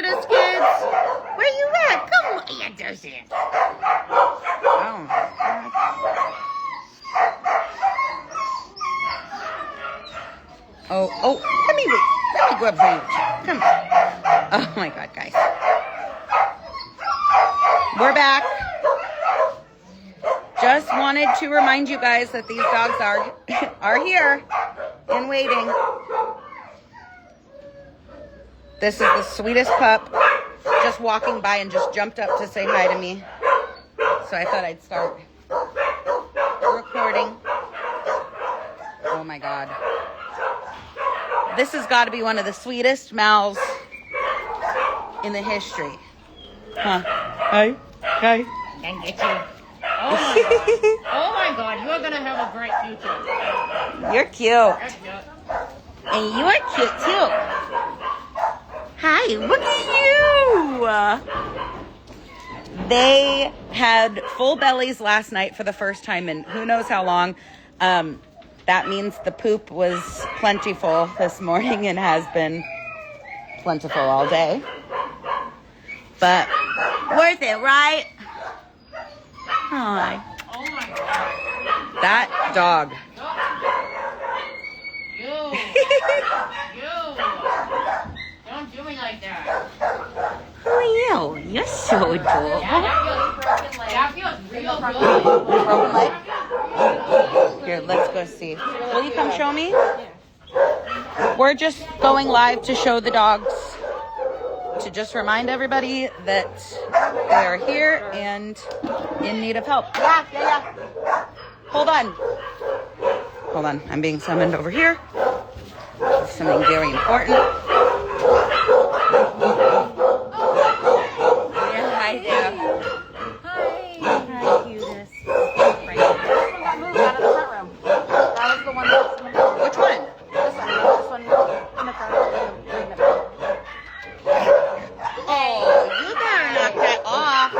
cutest kids? Where you at? Come on. Yeah, there's it. Oh, my God. Oh, let me go up for you. Come on. Oh, my God, guys. We're back. Just wanted to remind you guys that these dogs are here and waiting. This is the sweetest pup. Just walking by and just jumped up to say hi to me. So I thought I'd start recording. Oh my God. This has got to be one of the sweetest mouths in the history. Huh? Hi. Hi. Can get you. Oh my God. Oh my God. You are going to have a great future. You're cute. You're cute. And you're cute too. Hi, look at you. They had full bellies last night for the first time in who knows how long. That means the poop was plentiful this morning and has been plentiful all day. But worth it, right? Hi. Oh my God. That dog. You. Don't do me like that. Who are you? You're so adorable. That feels real good. Broken leg? Here, let's go see. Will you come show me? We're just going live to show the dogs, to just remind everybody that they are here and in need of help. Yeah. Hold on. I'm being summoned over here. Something very important. Yeah, hi there. Hi, cutest. Move out of the front room. That was the one that's in the front. Which one? This one in the front room. Oh, you better knock that off.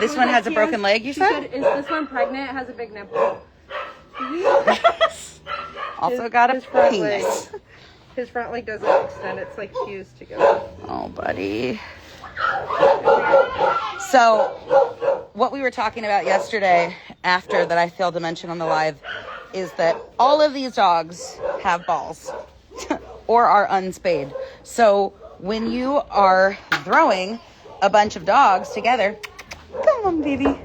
This one has a broken leg, you said? Is this one pregnant? It has a big nipple. Also got a penis. His front leg doesn't extend. It's like fused together. Oh, buddy. So, what we were talking about yesterday, after that I failed to mention on the live, is that all of these dogs have balls or are unspayed. So, when you are throwing a bunch of dogs together, come on, baby,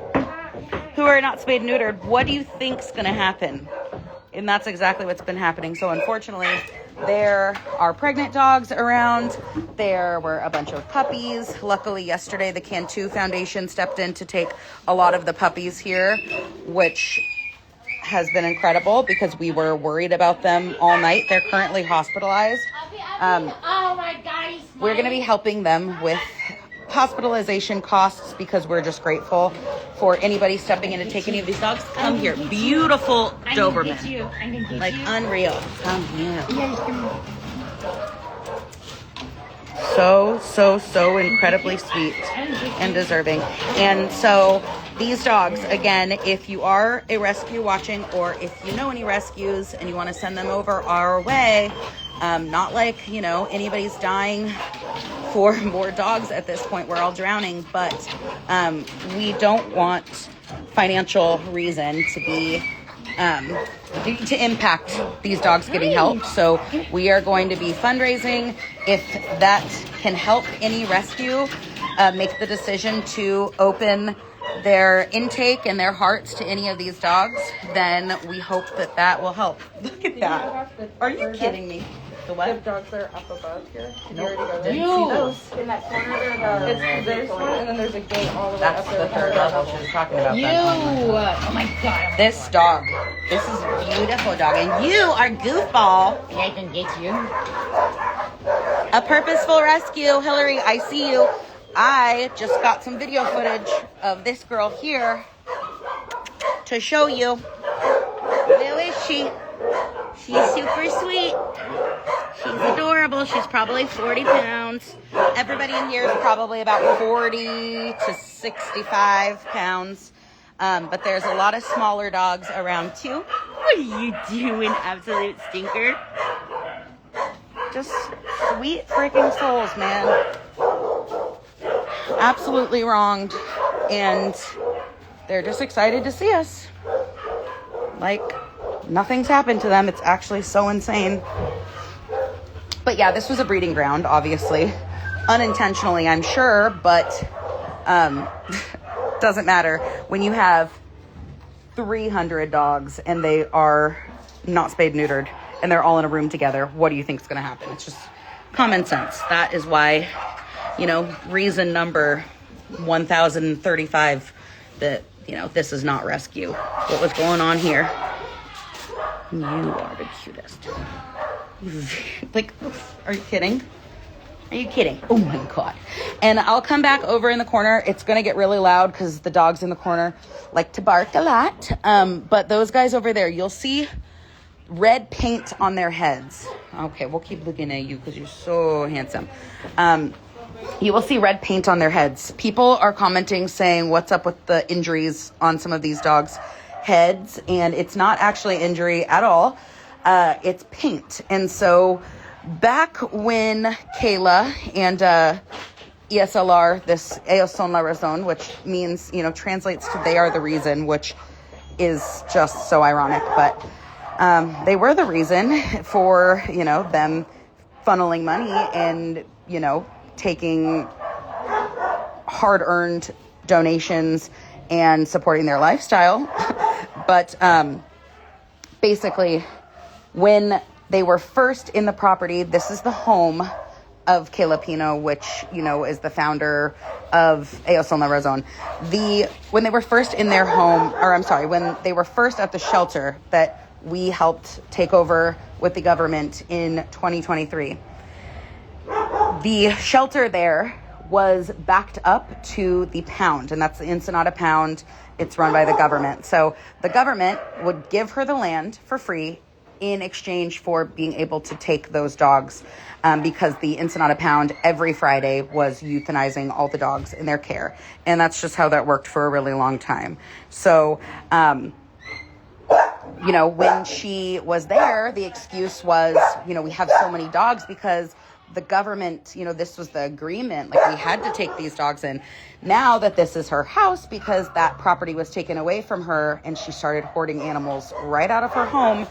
who are not spayed and neutered, what do you think's going to happen? And that's exactly what's been happening. So, unfortunately, there are pregnant dogs around. There were a bunch of puppies. Luckily, yesterday, the Cantu Foundation stepped in to take a lot of the puppies here, which has been incredible because we were worried about them all night. They're currently hospitalized. Oh my God. We're going to be helping them with hospitalization costs because we're just grateful for anybody stepping in to take any of these dogs. Come here. Beautiful Doberman. Like unreal. Come here. So incredibly sweet and deserving. And so these dogs, again, if you are a rescue watching or if you know any rescues and you want to send them over our way, not like, anybody's dying for more dogs at this point. We're all drowning, but we don't want financial reason to be to impact these dogs getting help. So we are going to be fundraising. If that can help any rescue make the decision to open their intake and their hearts to any of these dogs, then we hope that will help. Look at that. Are you kidding me? The what? The dogs are up above here. Nope. Didn't see those. In that corner there's one, and then there's a gate all the way That's up there. the third level she was talking about. Oh my God. This dog. This is a beautiful dog. And you are goofball. I can get you. A purposeful rescue. Hillary, I see you. I just got some video footage of this girl here to show you. Where is she? She's super sweet. She's adorable. She's probably 40 pounds. Everybody in here is probably about 40 to 65 pounds. But there's a lot of smaller dogs around too. What are you doing, absolute stinker? Just sweet freaking souls, man. Absolutely wronged. And they're just excited to see us. Like, nothing's happened to them. It's actually so insane. But yeah, this was a breeding ground, obviously. Unintentionally, I'm sure, but doesn't matter. When you have 300 dogs and they are not spayed neutered and they're all in a room together, what do you think is going to happen? It's just common sense. That is why, reason number 1035 that, this is not rescue. What was going on here? You are the cutest. Like, are you kidding? Are you kidding? Oh my God. And I'll come back over in the corner. It's going to get really loud because the dogs in the corner like to bark a lot. But those guys over there, you'll see red paint on their heads. Okay, we'll keep looking at you because you're so handsome. You will see red paint on their heads. People are commenting saying, what's up with the injuries on some of these dogs' heads? And it's not actually injury at all. It's paint. And so back when Kayla and ESLR, this ellos son la razón, which means, translates to they are the reason, which is just so ironic. But they were the reason for, them funneling money and, taking hard-earned donations and supporting their lifestyle. But basically, when they were first in the property, this is the home of Kayla Pino, which, is the founder of ellos son la razón. When they were first in their home, when they were first at the shelter that we helped take over with the government in 2023, the shelter there was backed up to the pound, and that's the Ensenada pound. It's run by the government. So the government would give her the land for free in exchange for being able to take those dogs, because the Ensenada pound every Friday was euthanizing all the dogs in their care. And that's just how that worked for a really long time. So, when she was there, the excuse was, we have so many dogs because the government, this was the agreement, like we had to take these dogs in. Now that this is her house, because that property was taken away from her and she started hoarding animals right out of her home,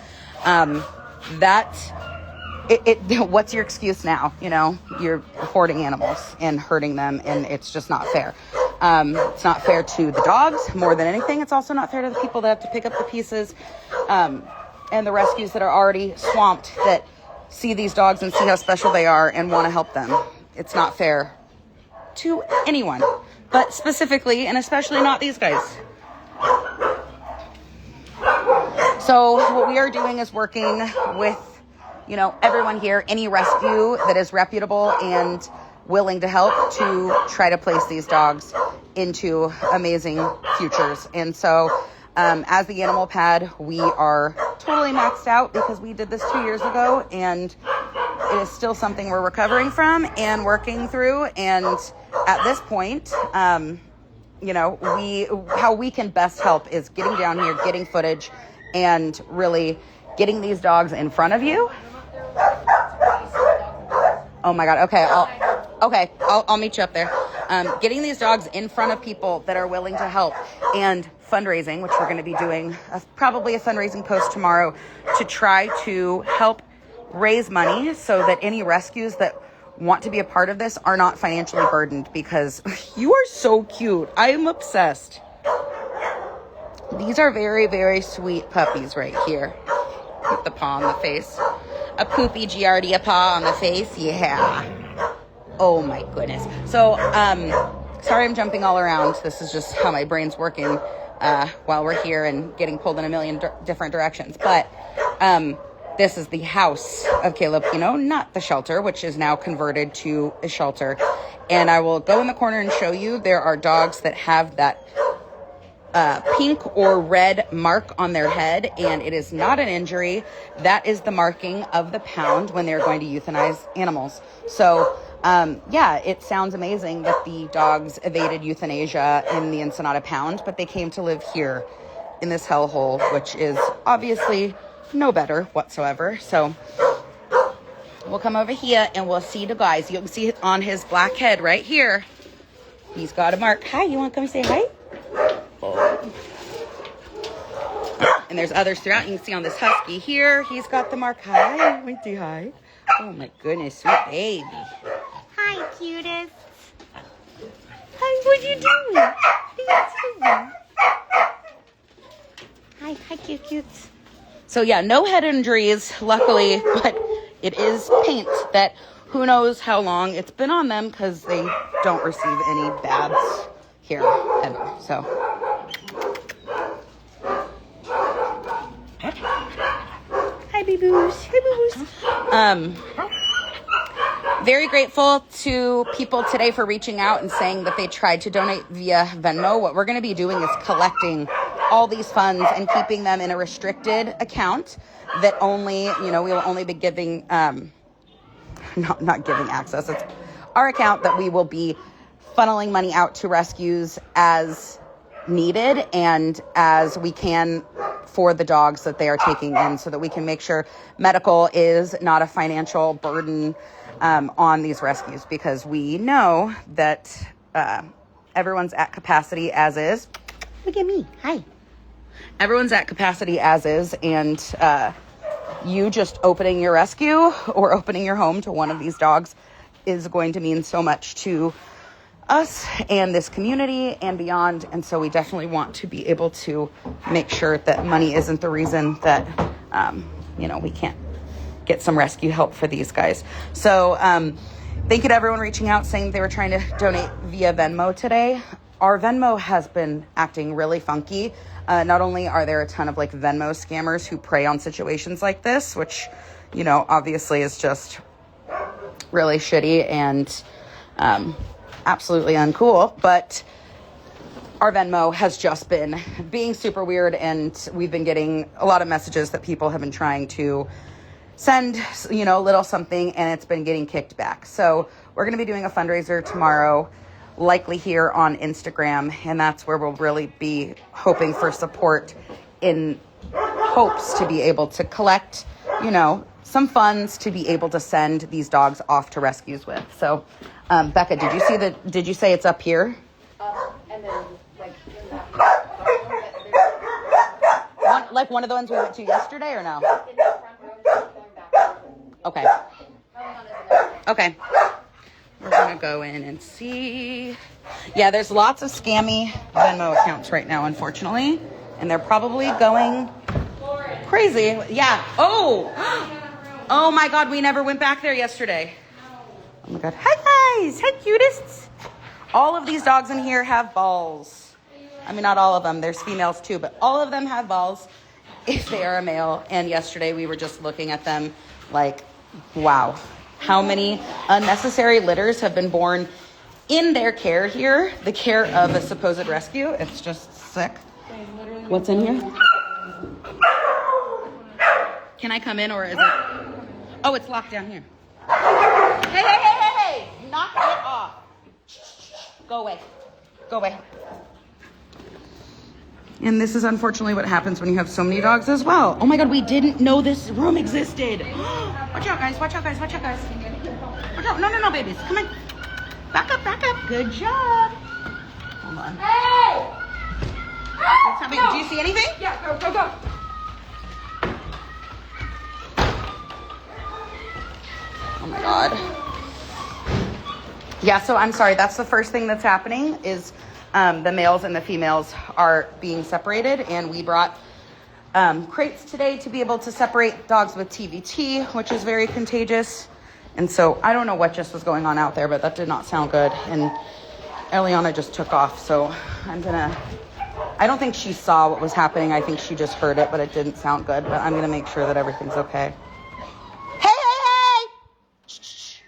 what's your excuse now? You're hoarding animals and hurting them, and it's just not fair. It's not fair to the dogs more than anything. It's also not fair to the people that have to pick up the pieces, and the rescues that are already swamped that see these dogs and see how special they are and want to help them. It's not fair to anyone, but specifically and especially not these guys. So what we are doing is working with, everyone here, any rescue that is reputable and willing to help to try to place these dogs into amazing futures. And so as the animal pad, we are totally maxed out because we did this 2 years ago, and it is still something we're recovering from and working through. And at this point, how we can best help is getting down here, getting footage, and really getting these dogs in front of you. Oh my God. Okay. I'll meet you up there. Getting these dogs in front of people that are willing to help, and fundraising, which we're going to be doing probably a fundraising post tomorrow to try to help raise money so that any rescues that want to be a part of this are not financially burdened, because you are so cute. I am obsessed. These are very, very sweet puppies right here. Put the paw on the face. A poopy Giardia paw on the face. Yeah. Oh my goodness. So, sorry I'm jumping all around. This is just how my brain's working while we're here and getting pulled in a million different directions. But this is the house of Kayla Pino, not the shelter, which is now converted to a shelter. And I will go in the corner and show you there are dogs that have that pink or red mark on their head, and it is not an injury. That is the marking of the pound when they're going to euthanize animals. So yeah, it sounds amazing that the dogs evaded euthanasia in the Ensenada pound, but they came to live here in this hellhole, which is obviously no better whatsoever. So we'll come over here and we'll see the guys. You can see it on his black head right here. He's got a mark. Hi, you want to come say hi? Oh. And there's others throughout. You can see on this husky here, he's got the mark. Hi, want to say hi? Oh my goodness, sweet baby. Hi, cutest. Hi, what you doing? What you doing? Hi, cute. So yeah, no head injuries, luckily, but it is paint that who knows how long it's been on them because they don't receive any babs here ever. So. Hi, boo-boos. Very grateful to people today for reaching out and saying that they tried to donate via Venmo. What we're going to be doing is collecting all these funds and keeping them in a restricted account that only, we will only be giving, not giving access. It's our account that we will be funneling money out to rescues as needed and as we can for the dogs that they are taking in so that we can make sure medical is not a financial burden on these rescues, because we know that everyone's at capacity as is. Look at me. Hi. Everyone's at capacity as is, and you just opening your rescue or opening your home to one of these dogs is going to mean so much to us and this community and beyond. And so we definitely want to be able to make sure that money isn't the reason that, we can't get some rescue help for these guys. So thank you to everyone reaching out saying they were trying to donate via Venmo today. Our Venmo has been acting really funky. Not only are there a ton of Venmo scammers who prey on situations like this, which, obviously is just really shitty and absolutely uncool, but our Venmo has just been being super weird, and we've been getting a lot of messages that people have been trying to send, a little something, and it's been getting kicked back. So we're going to be doing a fundraiser tomorrow, likely here on Instagram, and that's where we'll really be hoping for support in hopes to be able to collect, some funds to be able to send these dogs off to rescues with. So, Becca, did you say it's up here? And then, in that one of the ones we went to yesterday, or no? in the front room, going back. Okay. Probably not in there. Okay. We're going to go in and see. Yeah, there's lots of scammy Venmo accounts right now, unfortunately. And they're probably going crazy. Yeah. Oh my God. We never went back there yesterday. Oh my God. Hi, guys. Hi, cutest. All of these dogs in here have balls. I mean, not all of them. There's females too, but all of them have balls if they are a male. And yesterday we were just looking at them like, wow. How many unnecessary litters have been born in their care here, the care of a supposed rescue. It's just sick. What's in here? Can I come in, or is it? Oh, it's locked down here. Hey. Knock it off. Go away. And this is unfortunately what happens when you have so many dogs as well. Oh my God, we didn't know this room existed. Watch out, guys. Watch out. No, babies. Come on. Back up. Good job. Hold on. Hey! Do you see anything? Yeah, go. Oh my God. Yeah, so I'm sorry. That's the first thing that's happening is the males and the females are being separated. And we brought crates today to be able to separate dogs with TVT, which is very contagious. And so I don't know what just was going on out there, but that did not sound good. And Eliana just took off. So I don't think she saw what was happening. I think she just heard it, but it didn't sound good. But I'm going to make sure that everything's okay. Hey! Shh.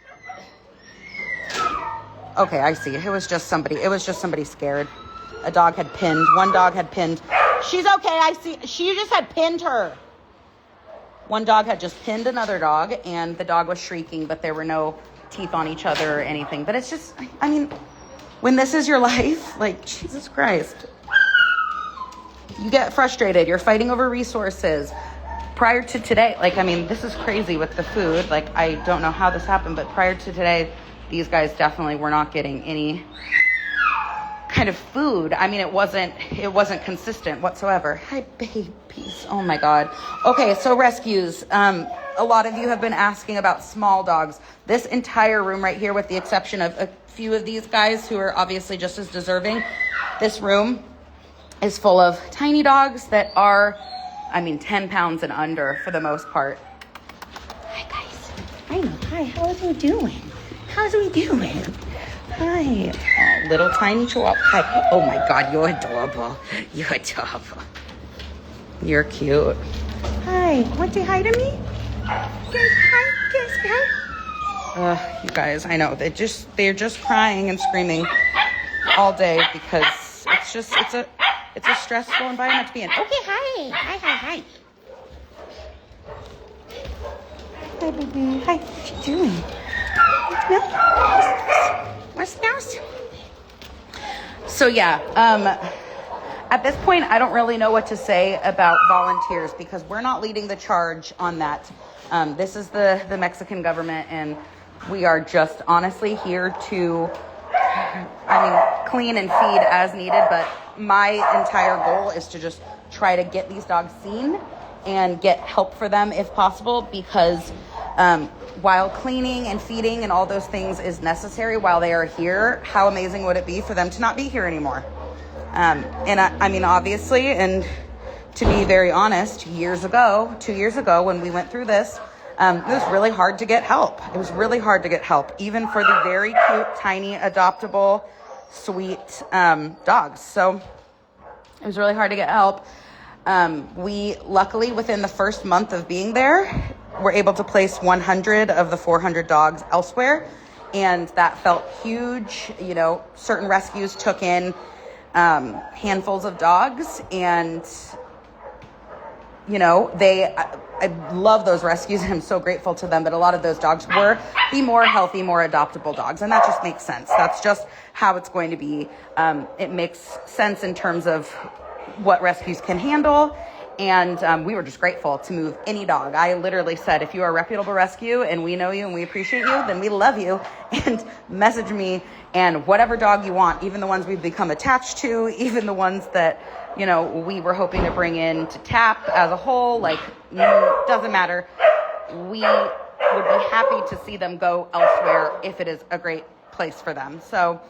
Okay, I see. It was just somebody scared. A dog had pinned. One dog had pinned. She's okay. I see. She just had pinned her. One dog had just pinned another dog, and the dog was shrieking, but there were no teeth on each other or anything. But it's just, I mean, when this is your life, like, Jesus Christ. You get frustrated. You're fighting over resources. Prior to today, like, I mean, this is crazy with the food. Like, I don't know how this happened, but prior to today, these guys definitely were not getting any kind of food. I mean, it wasn't consistent whatsoever. Hi, babies. Oh my God. Okay, so rescues. A lot of you have been asking about small dogs. This entire room right here, with the exception of a few of these guys who are obviously just as deserving, this room is full of tiny dogs that are, I mean, 10 pounds and under for the most part. Hi, guys. I know. Hi, how's we doing? How's we doing? Hi. Oh, little tiny chihuahua. Hi. Oh my God, you're adorable. You're adorable. You're cute. Hi. Want to say hi to me? Yes, hi. Yes, hi. You guys, I know. They're just crying and screaming all day because it's a stressful environment to be in. Okay, hi. Hi. Hi, baby. Hi. What you doing? What's the So yeah, at this point, I don't really know what to say about volunteers because we're not leading the charge on that. This is the Mexican government, and we are just honestly here to, clean and feed as needed. But my entire goal is to just try to get these dogs seen and get help for them if possible, because while cleaning and feeding and all those things is necessary while they are here, how amazing would it be for them to not be here anymore? And I mean, obviously, and to be very honest, 2 years ago, when we went through this, it was really hard to get help. It was really hard to get help, even for the very cute, tiny, adoptable, sweet dogs. So it was really hard to get help. We luckily, within the first month of being there, were able to place 100 of the 400 dogs elsewhere, and that felt huge. You know, certain rescues took in handfuls of dogs, and you know, I love those rescues and I'm so grateful to them, but a lot of those dogs were the more healthy, more adoptable dogs, and that just makes sense. That's just how it's going to be. It makes sense in terms of what rescues can handle. And we were just grateful to move any dog. I literally said, if you are a reputable rescue and we know you and we appreciate you, then we love you, and message me, and whatever dog you want, even the ones we've become attached to, even the ones that, you know, we were hoping to bring in to TAP as a whole, like, doesn't matter. We would be happy to see them go elsewhere if it is a great place for them. So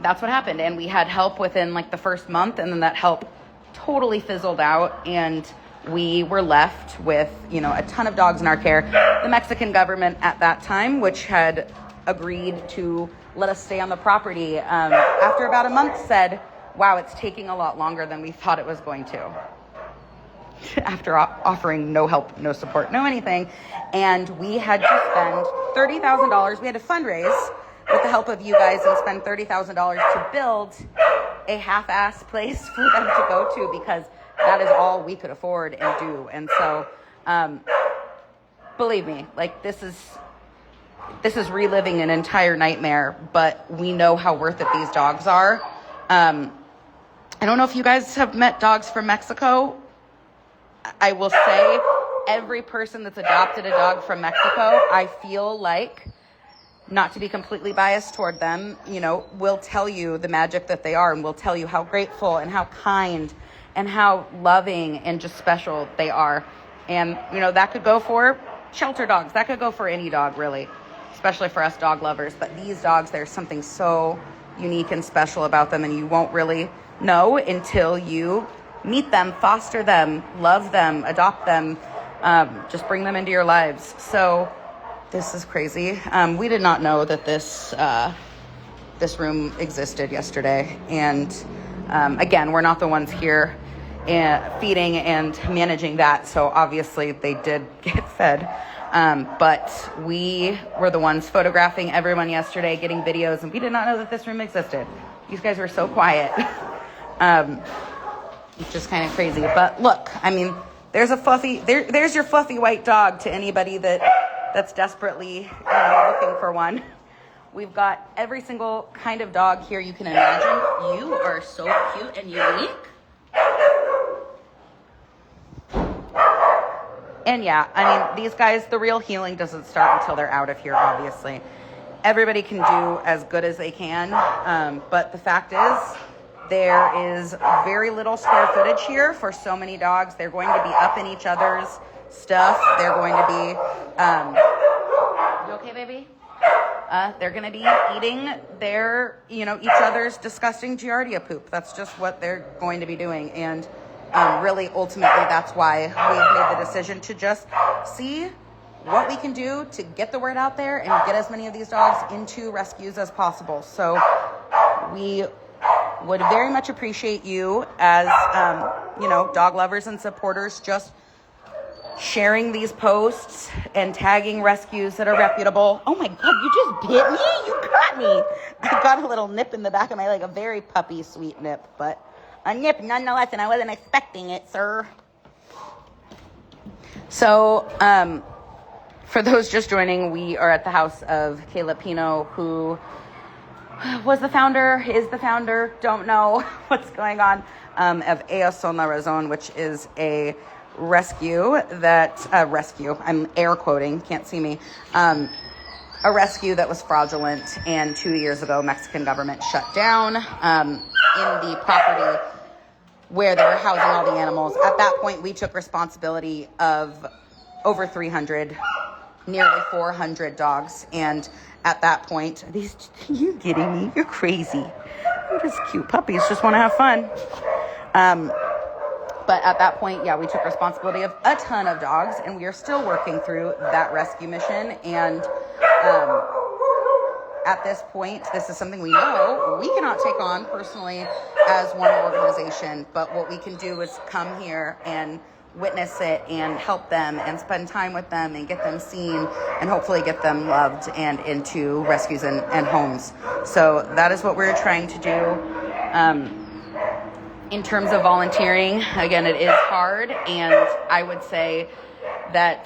that's what happened. And we had help within like the first month, and then that help totally fizzled out, and we were left with, you know, a ton of dogs in our care. The Mexican government at that time, which had agreed to let us stay on the property, after about a month said, wow, it's taking a lot longer than we thought it was going to. After offering no help, no support, no anything. And we had to spend $30,000. We had to fundraise with the help of you guys and spend $30,000 to build a half-ass place for them to go to, because that is all we could afford and do. And so, believe me, like, this is reliving an entire nightmare, but we know how worth it these dogs are. I don't know if you guys have met dogs from Mexico. I will say every person that's adopted a dog from Mexico, I feel like, not to be completely biased toward them, you know, will tell you the magic that they are, and will tell you how grateful and how kind and how loving and just special they are. And, you know, that could go for shelter dogs. That could go for any dog, really, especially for us dog lovers. But these dogs, there's something so unique and special about them, and you won't really know until you meet them, foster them, love them, adopt them, just bring them into your lives. So this is crazy. We did not know that this room existed yesterday. And again, we're not the ones here feeding and managing that. So obviously they did get fed. But we were the ones photographing everyone yesterday, getting videos, and we did not know that this room existed. These guys were so quiet. It's just kind of crazy. But look, I mean, there's your fluffy white dog to anybody that that's desperately looking for one. We've got every single kind of dog here you can imagine. You are so cute and unique. And yeah, I mean, these guys, the real healing doesn't start until they're out of here, obviously. Everybody can do as good as they can, but the fact is, there is very little square footage here for so many dogs. They're going to be up in each other's stuff. They're going to be, you okay, baby? They're going to be eating their, each other's disgusting Giardia poop. That's just what they're going to be doing. And really, ultimately, that's why we've made the decision to just see what we can do to get the word out there and get as many of these dogs into rescues as possible. So we would very much appreciate you as, dog lovers and supporters just sharing these posts and tagging rescues that are reputable. Oh my God, you just bit me? You got me. I got a little nip in the back of my leg, a very puppy sweet nip, but a nip nonetheless, and I wasn't expecting it, sir. So, for those just joining, we are at the house of Caleb Pino, who was the founder, is the founder, don't know what's going on, of Ella Son La Razón, which is a rescue, I'm air quoting, can't see me, a rescue that was fraudulent, and 2 years ago, Mexican government shut down in the property where they were housing all the animals. At that point, we took responsibility of over 300, nearly 400 dogs, and at that point, you kidding me? You're crazy. They're just cute puppies, just want to have fun. But at that point, yeah, we took responsibility of a ton of dogs, and we are still working through that rescue mission. And at this point, this is something we know we cannot take on personally as one organization, but what we can do is come here and witness it and help them and spend time with them and get them seen and hopefully get them loved and into rescues and homes. So that is what we're trying to do. In terms of volunteering, again, it is hard, and I would say that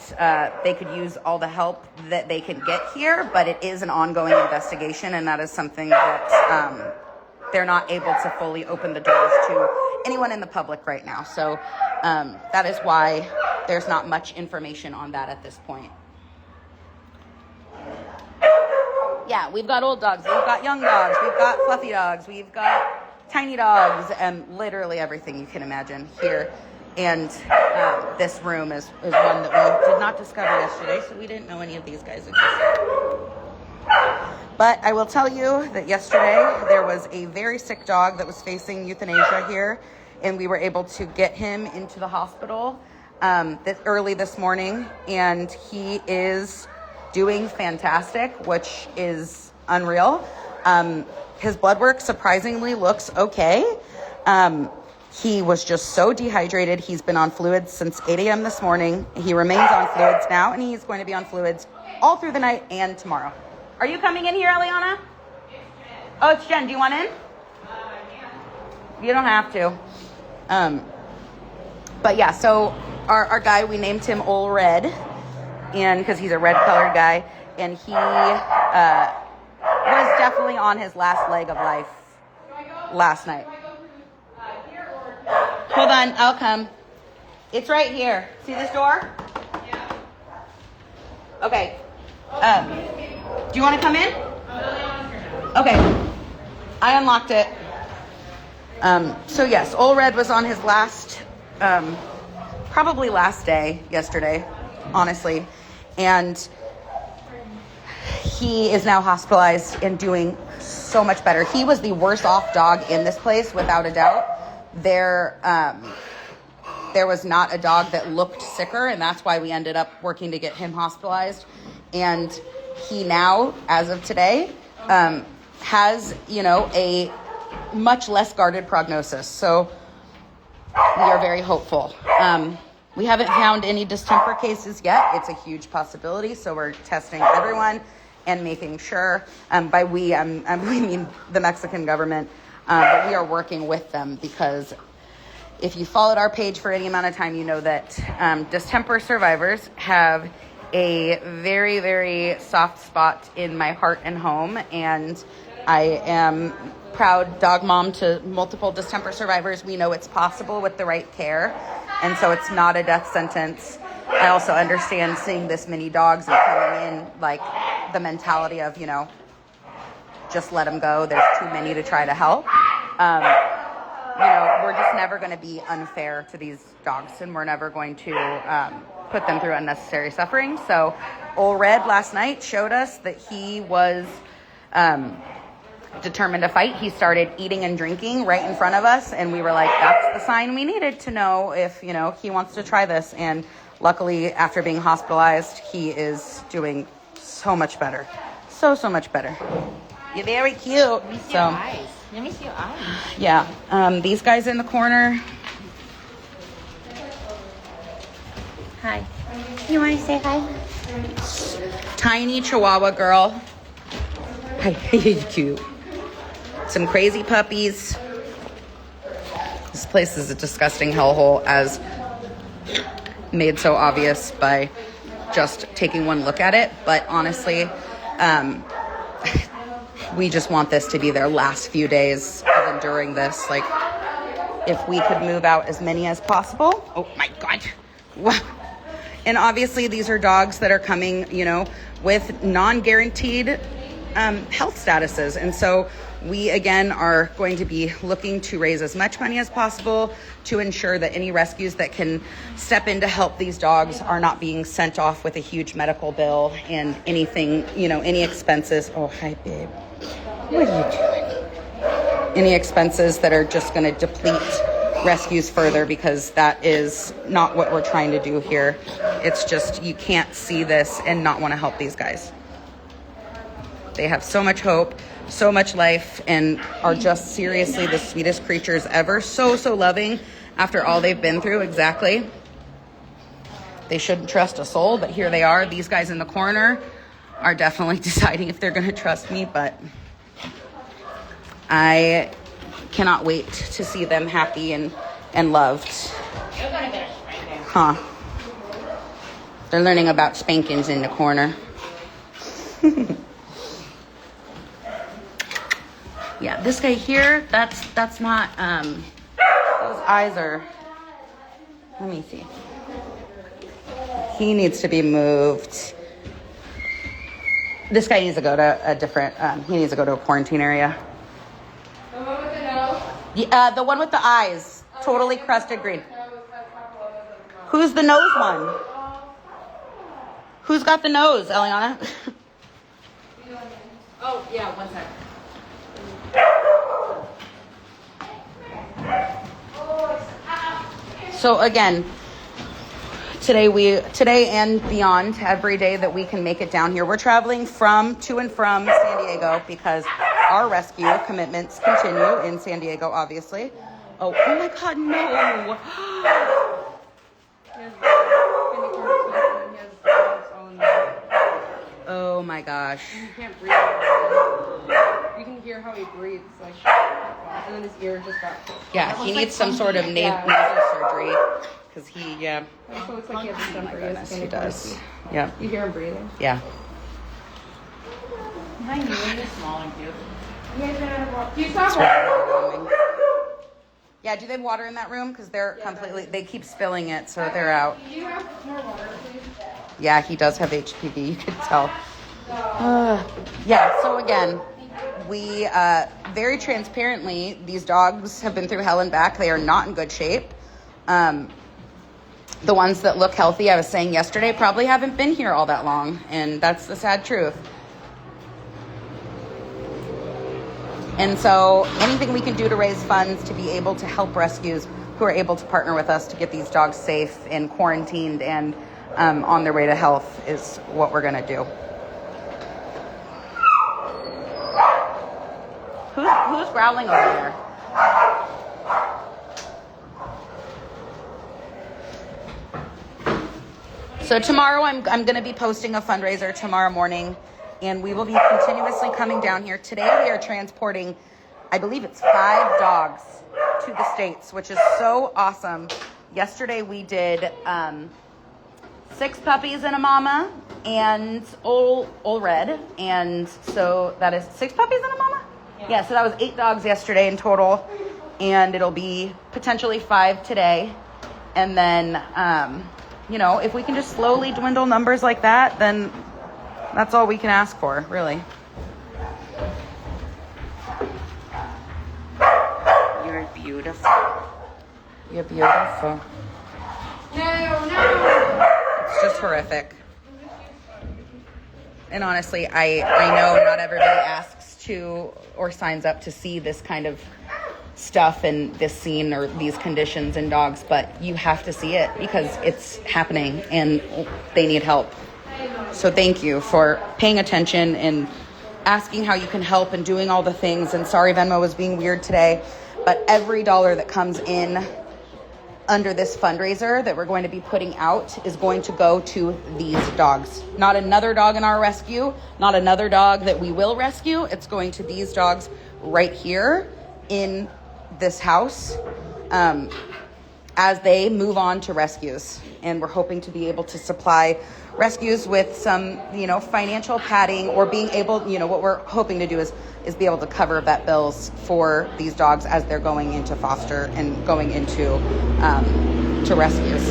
they could use all the help that they can get here, but it is an ongoing investigation, and that is something that they're not able to fully open the doors to anyone in the public right now. So that is why there's not much information on that at this point. Yeah, we've got old dogs, we've got young dogs, we've got fluffy dogs, we've got tiny dogs, and literally everything you can imagine here. And this room is one that we did not discover yesterday, so we didn't know any of these guys existed. But I will tell you that yesterday there was a very sick dog that was facing euthanasia here, and we were able to get him into the hospital early this morning, and he is doing fantastic, which is unreal. His blood work surprisingly looks okay. He was just so dehydrated. He's been on fluids since 8 a.m. this morning. He remains on fluids now, and he's going to be on fluids all through the night and tomorrow. Are you coming in here, Eliana? Oh, it's Jen. Do you want in? You don't have to. But yeah, so our guy, we named him Ol Red, and because he's a red-colored guy, and he was definitely on his last leg of life last night. Hold on, I'll come. It's right here. See this door? Yeah. Okay. Do you want to come in? Okay. I unlocked it. So yes, Ol Red was on his last, probably last day yesterday, honestly. And he is now hospitalized and doing so much better. He was the worst off dog in this place, without a doubt. There was not a dog that looked sicker, and that's why we ended up working to get him hospitalized. And he now, as of today, has, a much less guarded prognosis. So we are very hopeful. We haven't found any distemper cases yet. It's a huge possibility, so we're testing everyone and making sure. By we, I mean the Mexican government. But we are working with them, because if you followed our page for any amount of time, you know that distemper survivors have a very, very soft spot in my heart and home, and I am proud dog mom to multiple distemper survivors. We know it's possible with the right care, and so it's not a death sentence. I also understand seeing this many dogs and coming in, like, the mentality of, just let them go. There's too many to try to help. We're just never going to be unfair to these dogs, and we're never going to put them through unnecessary suffering. So Old Red last night showed us that he was determined to fight. He started eating and drinking right in front of us, and we were like, that's the sign we needed to know if, he wants to try this. And luckily, after being hospitalized, he is doing so much better. So much better. You're very cute. Let me see your eyes. Let me see your eyes. Yeah. These guys in the corner. Hi. You want to say hi? Tiny Chihuahua girl. Hi, cute. Some crazy puppies. This place is a disgusting hellhole, as made so obvious by just taking one look at it. But honestly, we just want this to be their last few days of enduring this. Like, if we could move out as many as possible. Oh my God. Wow. And obviously these are dogs that are coming, with non-guaranteed health statuses. And so we, again, are going to be looking to raise as much money as possible to ensure that any rescues that can step in to help these dogs are not being sent off with a huge medical bill and anything, any expenses. Oh, hi, babe. What are you doing? Any expenses that are just going to deplete rescues further, because that is not what we're trying to do here. It's just, you can't see this and not want to help these guys. They have so much hope, so much life, and are just seriously the sweetest creatures ever. So loving after all they've been through. Exactly. They shouldn't trust a soul, but here they are. These guys in the corner are definitely deciding if they're going to trust me, but I cannot wait to see them happy and loved. You're gonna get a spanking. Huh. They're learning about spankings in the corner. Yeah, this guy here, that's not, those eyes are, let me see. He needs to be moved. This guy needs to go to a different, he needs to go to a quarantine area. The one with the nose? Yeah, the one with the eyes, totally crusted green. Who's the nose one? Who's got the nose, Eliana? Oh, yeah, 1 second. So again, today and beyond, every day that we can make it down here, we're traveling to and from San Diego because our rescue commitments continue in San Diego, obviously. Oh my God, no! Oh my gosh. You can't breathe. You can hear how he breathes, like, and then his ear just got. Yeah, he needs some sort of nasal surgery because he, yeah. So it's like he has a Oh my temper. goodness, he does. Yeah. You hear him breathing. Yeah. I knew he was small and cute. You guys ran out of water. Do you stop water? Yeah, do they have water in that room? Because they're completely, they keep spilling it, so they're out. Do you have more water, please? Yeah, he does have HPV, you could tell. Yeah, so again, we very transparently, these dogs have been through hell and back. They are not in good shape. The ones that look healthy, I was saying yesterday, probably haven't been here all that long, and that's the sad truth. And so anything we can do to raise funds to be able to help rescues who are able to partner with us to get these dogs safe and quarantined and on their way to health is what we're going to do. Who's growling over there? So tomorrow I'm going to be posting a fundraiser tomorrow morning, and we will be continuously coming down here. Today we are transporting, I believe it's 5 dogs to the States, which is so awesome. Yesterday we did 6 puppies and a mama, and old red. And so that is 6 puppies and a mama? Yeah, so that was 8 dogs yesterday in total. And it'll be potentially 5 today. And then, you know, if we can just slowly dwindle numbers like that, then that's all we can ask for, really. You're beautiful. You're beautiful. No. It's just horrific. And honestly, I know not everybody asks to or signs up to see this kind of stuff and this scene or these conditions in dogs, but you have to see it because it's happening and they need help. So thank you for paying attention and asking how you can help and doing all the things. And sorry Venmo was being weird today, but every dollar that comes in under this fundraiser that we're going to be putting out is going to go to these dogs. Not another dog in our rescue, not another dog that we will rescue. It's going to these dogs right here in this house as they move on to rescues. And we're hoping to be able to supply rescues with some, you know, financial padding, or being able, you know, what we're hoping to do is be able to cover vet bills for these dogs as they're going into foster and going into to rescues.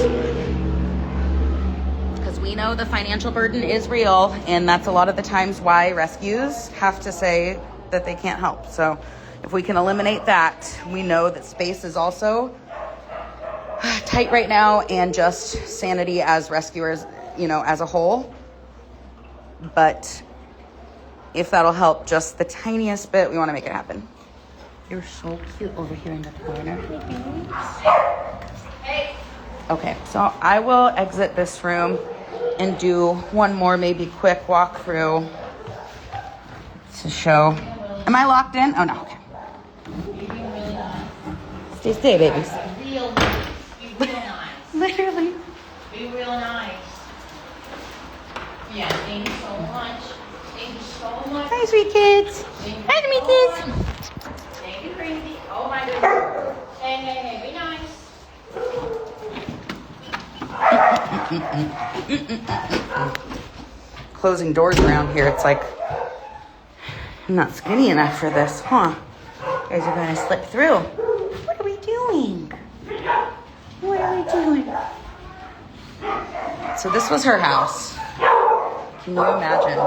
Because we know the financial burden is real, and that's a lot of the times why rescues have to say that they can't help. So if we can eliminate that, we know that space is also tight right now, and just sanity as rescuers, you know, as a whole. But if that'll help just the tiniest bit, we want to make it happen. You're so cute over here in the corner. Okay, so I will exit this room and do one more maybe quick walkthrough to show. Am I locked in? Oh, no. Okay. Stay, babies. Be real nice. Literally. Be real nice. Yeah, thank you so much. Thank you so much. Hi, sweet kids. Hi, sweet kids. Thank you, Crazy. Oh my goodness. Hey, be nice. Closing doors around here, it's like, I'm not skinny enough for this, huh? You guys are going to slip through. What are we doing? What are we doing? So this was her house. Can you imagine?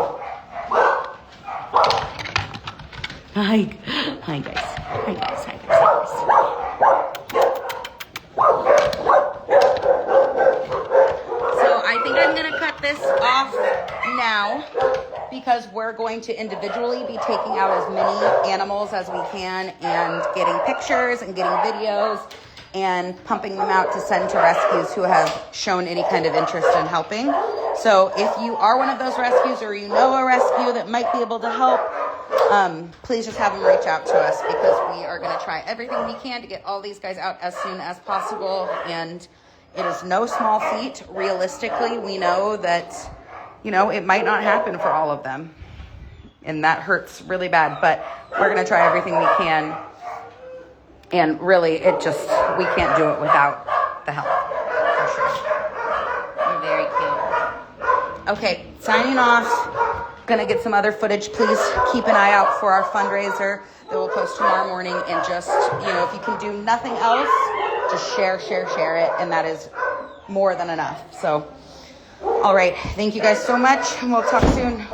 Hi guys. Hi guys. Hi guys. So I think I'm going to cut this off now, because we're going to individually be taking out as many animals as we can and getting pictures and getting videos and pumping them out to send to rescues who have shown any kind of interest in helping. So if you are one of those rescues, or you know a rescue that might be able to help, please just have them reach out to us, because we are going to try everything we can to get all these guys out as soon as possible. And it is no small feat. Realistically, we know that, you know, it might not happen for all of them, and that hurts really bad, but we're going to try everything we can. And really, we can't do it without the help, for sure. You're very cute. Okay, signing off. Gonna get some other footage. Please keep an eye out for our fundraiser that we'll post tomorrow morning. And just, you know, if you can do nothing else, just share it. And that is more than enough. So, all right. Thank you guys so much. And we'll talk soon.